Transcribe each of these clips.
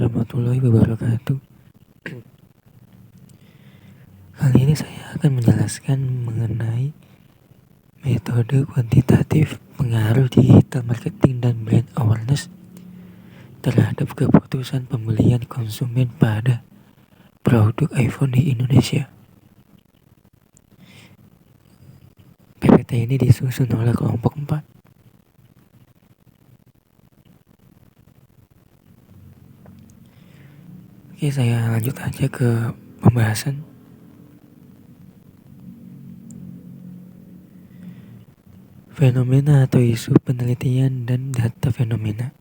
warahmatullahi wabarakatuh. Kali ini saya akan menjelaskan mengenai metode kuantitatif pengaruh digital marketing dan brand awareness terhadap keputusan pembelian konsumen pada produk iPhone di Indonesia. PPT ini disusun oleh kelompok 4. Oke, saya lanjut aja ke pembahasan. Fenomena atau isu penelitian dan data fenomena.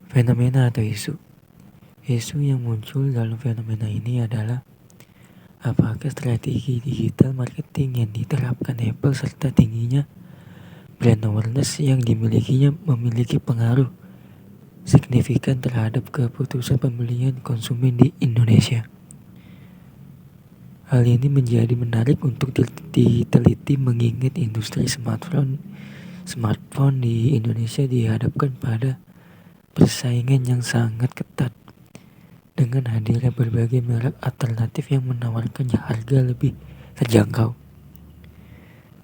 Fenomena atau isu. Isu yang muncul dalam fenomena ini adalah apakah strategi digital marketing yang diterapkan Apple serta tingginya brand awareness yang dimilikinya memiliki pengaruh signifikan terhadap keputusan pembelian konsumen di Indonesia. Hal ini menjadi menarik untuk diteliti mengingat industri smartphone di Indonesia dihadapkan pada persaingan yang sangat ketat dengan hadirnya berbagai merek alternatif yang menawarkan harga lebih terjangkau.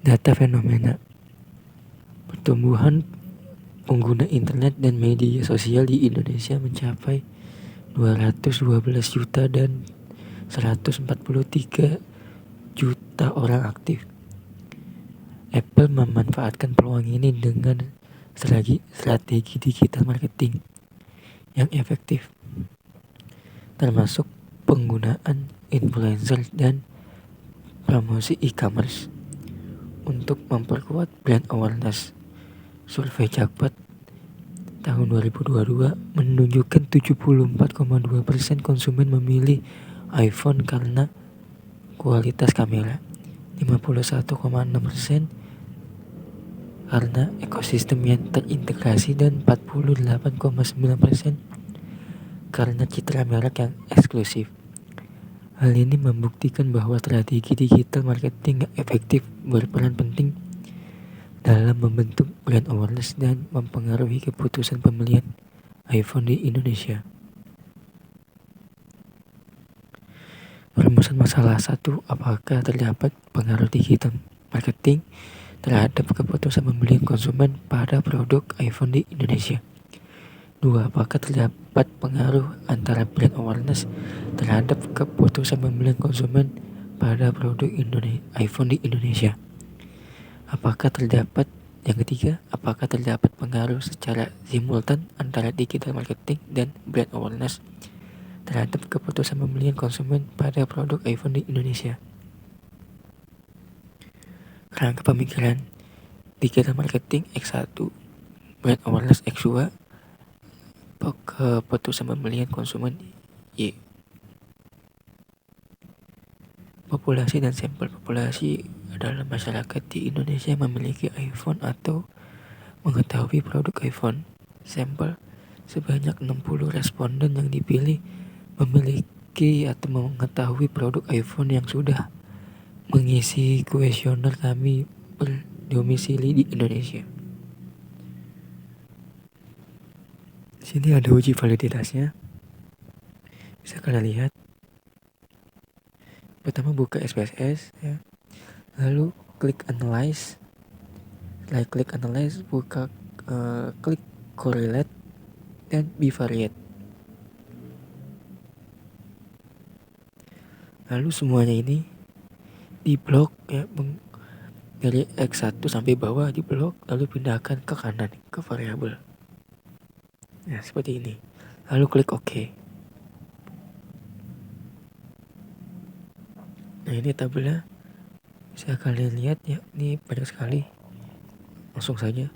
Data fenomena. Pertumbuhan pengguna internet dan media sosial di Indonesia mencapai 212 juta dan 143 juta orang aktif. Apple memanfaatkan peluang ini dengan strategi digital marketing yang efektif, termasuk penggunaan influencer dan promosi e-commerce untuk memperkuat brand awareness. Survei Jakpad tahun 2022 menunjukkan 74,2% konsumen memilih iPhone karena kualitas kamera, 51,6% karena ekosistem yang terintegrasi dan 48,9% karena citra merek yang eksklusif. Hal ini membuktikan bahwa strategi digital marketing yang efektif berperan penting dalam membentuk brand awareness dan mempengaruhi keputusan pembelian iPhone di Indonesia. Perumusan masalah 1. Apakah terdapat pengaruh digital marketing terhadap keputusan pembelian konsumen pada produk iPhone di Indonesia? 2. Apakah terdapat pengaruh antara brand awareness terhadap keputusan pembelian konsumen pada produk iPhone di Indonesia? Yang ketiga, apakah terdapat pengaruh secara simultan antara digital marketing dan brand awareness terhadap keputusan pembelian konsumen pada produk iPhone di Indonesia? Kerangka pemikiran digital marketing X1, brand awareness X2, keputusan pembelian konsumen Y. Populasi dan sampel. Populasi adalah masyarakat di Indonesia yang memiliki iPhone atau mengetahui produk iPhone. Sampel, sebanyak 60 responden yang dipilih memiliki atau mengetahui produk iPhone yang sudah mengisi kuesioner kami berdomisili di Indonesia. Di sini ada uji validitasnya. Bisa kalian lihat. Pertama buka SPSS ya. Lalu klik analyze. Setelah klik analyze, buka klik correlate dan bivariate. Lalu semuanya ini diblok ya, dari X1 sampai bawah diblok, lalu pindahkan ke kanan ke variabel. Nah, seperti ini. Lalu klik OK. Nah, ini tabelnya bisa kalian lihat ya, ini banyak sekali. Langsung saja.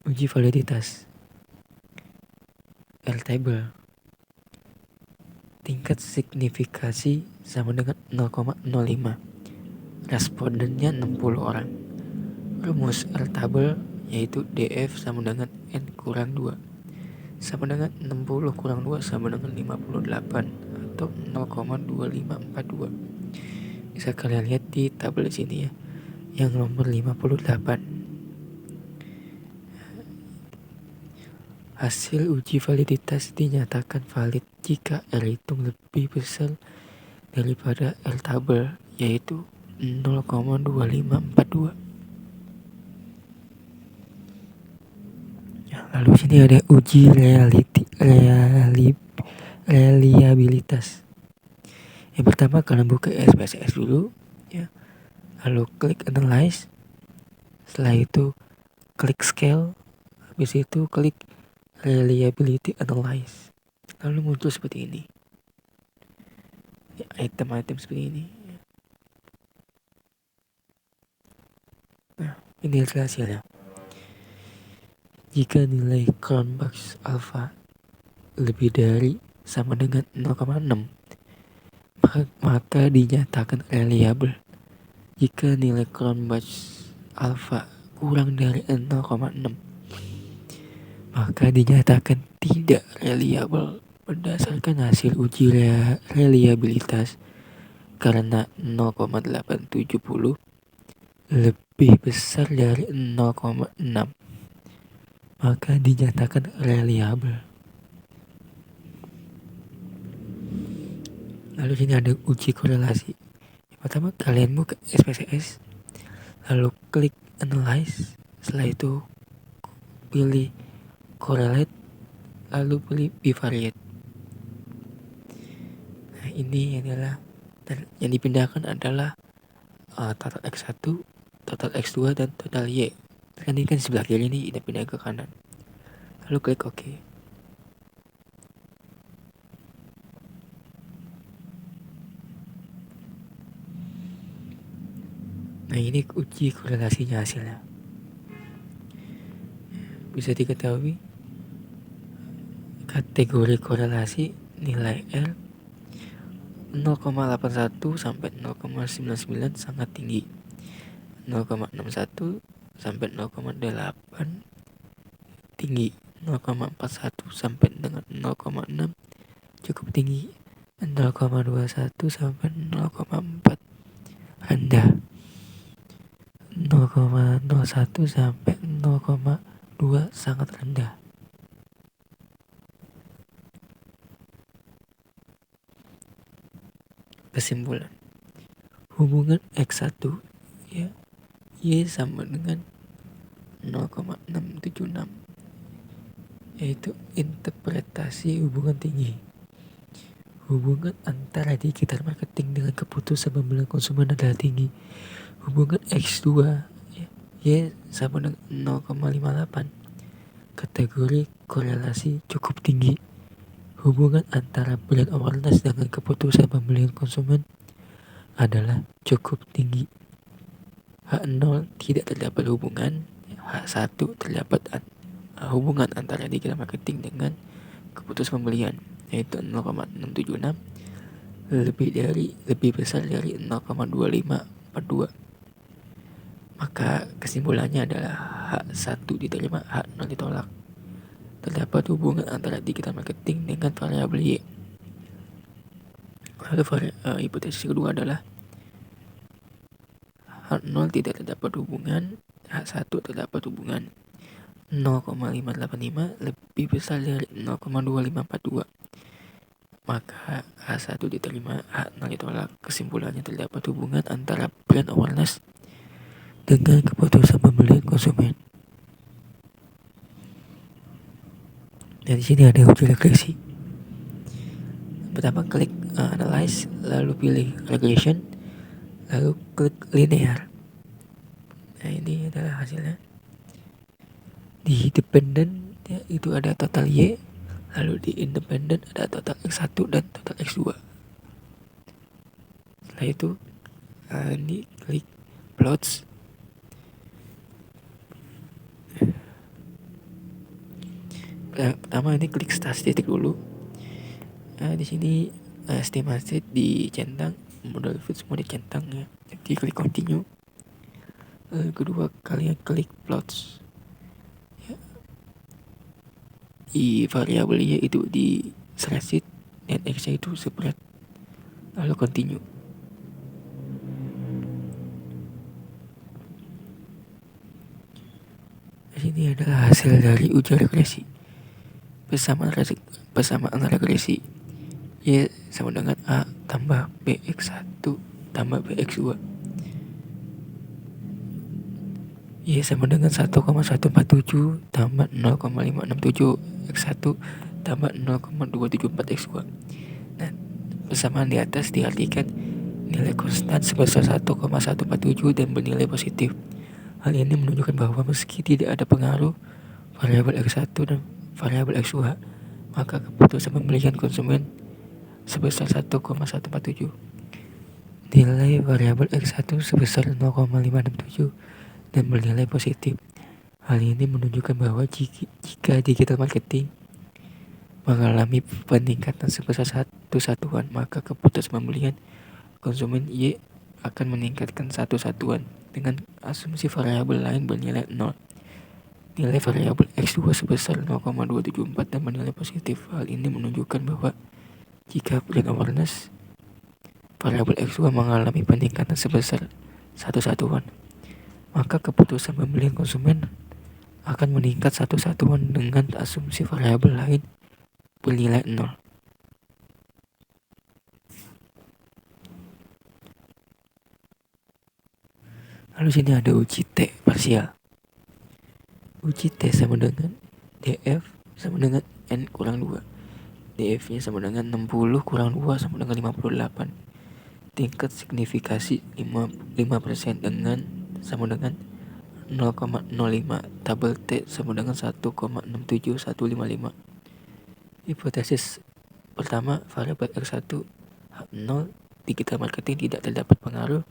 Uji validitas. Airtable. Tingkat signifikasi sama dengan 0,05. Respondennya 60 orang. Rumus Airtable yaitu DF sama dengan N kurang 2 sama dengan 60 kurang 2 sama dengan 58 atau 0,2542. Bisa kalian lihat di tabel sini ya, yang nomor 58. Hasil uji validitas dinyatakan valid jika R hitung lebih besar daripada R tabel, yaitu 0,2542. Lalu sini ada uji reliabilitas. Yang pertama kalian buka SPSS dulu, ya. Lalu klik analyze. Setelah itu klik scale. Habis itu klik reliability analyze. Lalu muncul seperti ini. Ya, item-item seperti ini. Nah, ini hasilnya. Jika nilai Cronbach's alpha lebih dari sama dengan 0,6, maka dinyatakan reliable. Jika nilai Cronbach's alpha kurang dari 0,6, maka dinyatakan tidak reliable berdasarkan hasil uji reliabilitas karena 0,870 lebih besar dari 0,6, maka dinyatakan reliable. Lalu sini ada uji korelasi. Yang pertama kalian buka SPSS, lalu klik analyze. Setelah itu pilih correlate, lalu pilih bivariate. Nah, ini adalah yang dipindahkan adalah total X1, total X2, dan total Y. Kan ini kan sebelah kiri ini kita pindah ke kanan. Lalu klik OK. Nah, ini uji korelasinya hasilnya. Bisa diketahui kategori korelasi nilai R 0,81 sampai 0,99 sangat tinggi. 0,61 sampai 0,8 tinggi. 0,41 sampai dengan 0,6 cukup tinggi. 0,21 sampai 0,4 rendah. 0,01 sampai 0,2 sangat rendah. Kesimpulan, hubungan X1 ya Y sama dengan 0,676, yaitu interpretasi hubungan tinggi. Hubungan antara digital marketing dengan keputusan pembelian konsumen adalah tinggi. Hubungan X2 ya, Y sama dengan 0,58, kategori korelasi cukup tinggi. Hubungan antara brand awareness dengan keputusan pembelian konsumen adalah cukup tinggi. H0 tidak terdapat hubungan. H1 terdapat hubungan antara digital marketing dengan keputusan pembelian, yaitu 0,676 lebih besar dari 0,2542. Maka kesimpulannya adalah H1 diterima, H0 ditolak. Terdapat hubungan antara digital marketing dengan variabel Y. Lalu hipotesis kedua adalah H0 tidak terdapat hubungan, H1 terdapat hubungan. 0,585 lebih besar dari 0,2542. Maka H1 diterima, H0 ditolak. Kesimpulannya terdapat hubungan antara brand awareness dengan keputusan pembelian konsumen. Dan di sini ada uji regresi. Pertama klik analyze, lalu pilih regression, lalu klik linear. Nah, ini adalah hasilnya. Di dependent ya, itu ada total Y, lalu di independent ada total X1 dan total X2. Setelah itu ini klik plots. Pertama ini klik statistik dulu. Di sini estimasi dicentang, modal fit semua dicentang ya. Jadi klik continue. Kedua kalian klik plots. Ya. Di variabel Y itu di spreadsheet dan X-nya itu spread. Lalu continue. Ini adalah hasil dari uji regresi. Persamaan regresi Y sama dengan A tambah BX1 tambah BX2. Y sama dengan 1,147 tambah 0,567 X1 tambah 0,274 X2. Nah, persamaan di atas diartikan nilai konstan sebesar 1,147 dan bernilai positif. Hal ini menunjukkan bahwa meski tidak ada pengaruh variabel X1 dan variabel X2, maka keputusan pembelian konsumen sebesar 1,147. Nilai variabel X1 sebesar 0,567 dan bernilai positif. Hal ini menunjukkan bahwa jika digital marketing mengalami peningkatan sebesar 1 satuan, maka keputusan pembelian konsumen Y akan meningkatkan 1 satuan dengan asumsi variabel lain bernilai 0. Nilai variabel X2 sebesar 0,274 dan bernilai positif. Hal ini menunjukkan bahwa jika brand awareness variabel X2 mengalami peningkatan sebesar 1 satuan, maka keputusan pembelian konsumen akan meningkat 1 satuan dengan asumsi variabel lain bernilai 0. Lalu sini ada uji T parsial. Uji T sama dengan DF sama dengan N kurang 2. DF-nya sama dengan 60 kurang 2 sama dengan 58. Tingkat signifikasi 5% dengan sama dengan 0,05. Tabel T sama dengan 1,67155. Hipotesis pertama, variabel X1 H0 digital marketing tidak terdapat pengaruh,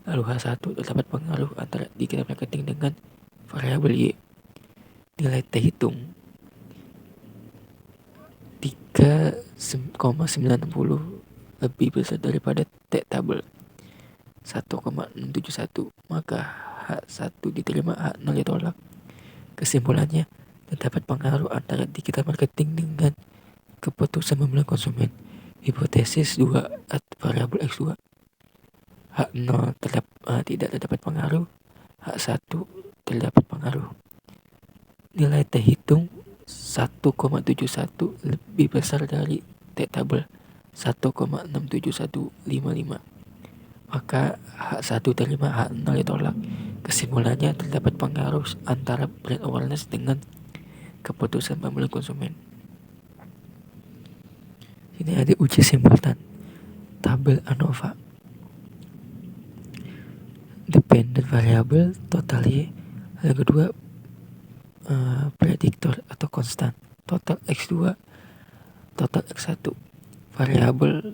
lalu H1 terdapat pengaruh antara digital marketing dengan variabel Y. Nilai T hitung 3,960 lebih besar daripada T tabel 1,671, maka H1 diterima, H0 ditolak. Kesimpulannya, terdapat pengaruh antara digital marketing dengan keputusan pembelian konsumen. Hipotesis 2, variabel X2 H0 tidak terdapat pengaruh, H1 terdapat pengaruh. Nilai T hitung 1,71 lebih besar dari T tabel 1,67155, maka H1 terima, H0 ditolak. Kesimpulannya, terdapat pengaruh antara brand awareness dengan keputusan pembelian konsumen. Ini ada uji simultan tabel ANOVA. Dependent variable total Y. Yang kedua, prediktor atau konstan total X2 total X1. Variabel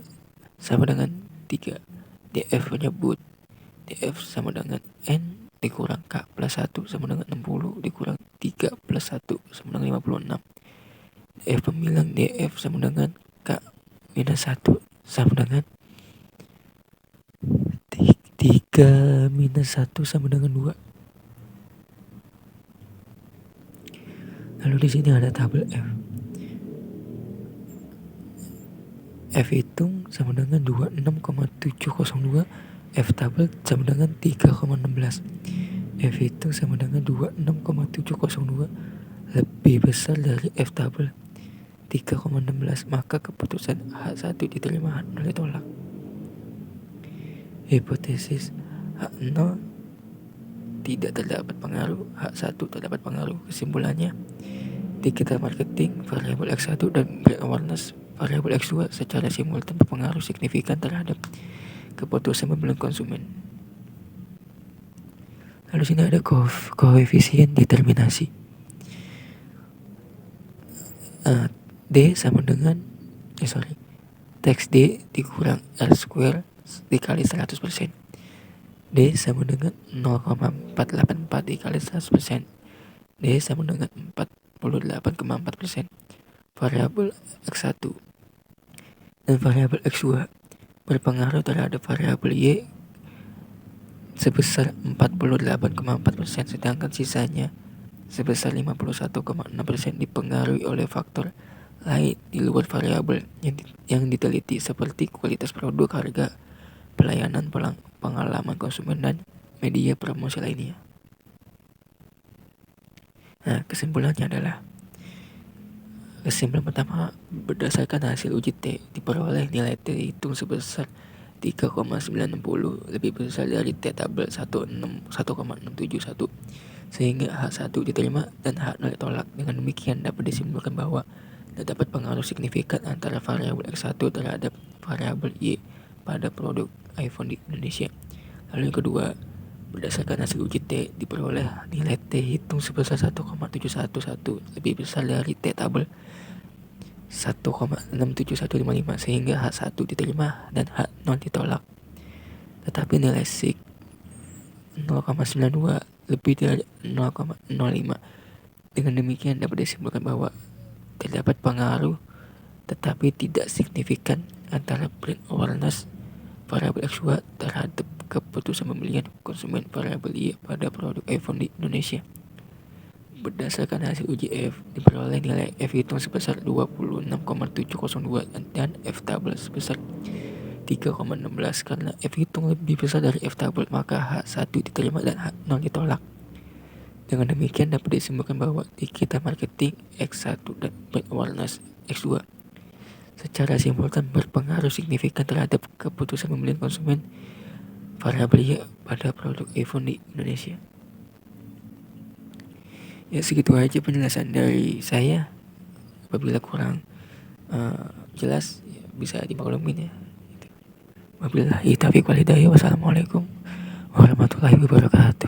sama dengan 3. DF menyebut DF sama dengan N dikurang K plus 1 sama dengan 60 dikurang 3 plus 1 sama dengan 56. DF pembilang DF sama dengan K minus 1 sama dengan 3 minus 1 sama dengan 2. Lalu di sini ada tabel F. F hitung sama dengan 26,702. F tabel sama dengan 3,16. F hitung sama dengan 26,702 lebih besar dari F tabel 3,16, maka keputusan H1 diterima, H0 ditolak. Hipotesis H0 tidak terdapat pengaruh, H1 terdapat pengaruh. Kesimpulannya, digital marketing variabel X1 dan brand awareness variabel X2 secara simultan berpengaruh signifikan terhadap keputusan pembelian konsumen. Lalu sini ada koefisien determinasi. D sama dengan teks D dikurang R square dikali 100%. D sama dengan 0,484 dikali 100%. D sama dengan 48,4%. Variabel X1 dan variabel X2 berpengaruh terhadap variabel Y sebesar 48,4%, sedangkan sisanya sebesar 51,6% dipengaruhi oleh faktor lain di luar variabel yang diteliti seperti kualitas produk, harga, pelayanan, pengalaman konsumen, dan media promosi lainnya. Nah, kesimpulannya adalah Kesimpulan pertama, berdasarkan hasil uji T, diperoleh nilai T dihitung sebesar 3,960 lebih besar dari T tabel 1,671 sehingga H1 diterima dan H0 ditolak. Dengan demikian dapat disimpulkan bahwa terdapat pengaruh signifikan antara variabel X1 terhadap variabel Y pada produk iPhone di Indonesia. Lalu yang kedua, berdasarkan hasil uji T, diperoleh nilai T hitung sebesar 1,711 lebih besar dari T tabel 1,67155 sehingga H1 diterima dan H0 ditolak. Tetapi nilai sig 0,92 lebih dari 0,05. Dengan demikian dapat disimpulkan bahwa terdapat pengaruh tetapi tidak signifikan antara brand awareness variabel X2 terhadap keputusan pembelian konsumen variabel Y pada produk iPhone di Indonesia. Berdasarkan hasil uji F, diperoleh nilai F hitung sebesar 26,702 dan F tabel sebesar 3,16. Karena F hitung lebih besar dari F tabel, maka H1 diterima dan H0 ditolak. Dengan demikian dapat disimpulkan bahwa digital marketing X1 dan brand awareness X2 secara simultan berpengaruh signifikan terhadap keputusan pembelian konsumen variabel Y pada produk iPhone di Indonesia. Ya, segitu aja penjelasan dari saya. Apabila kurang jelas ya, bisa dimaklumin ya. Wabillahi taufiq wal hidayah. Wassalamualaikum warahmatullahi wabarakatuh.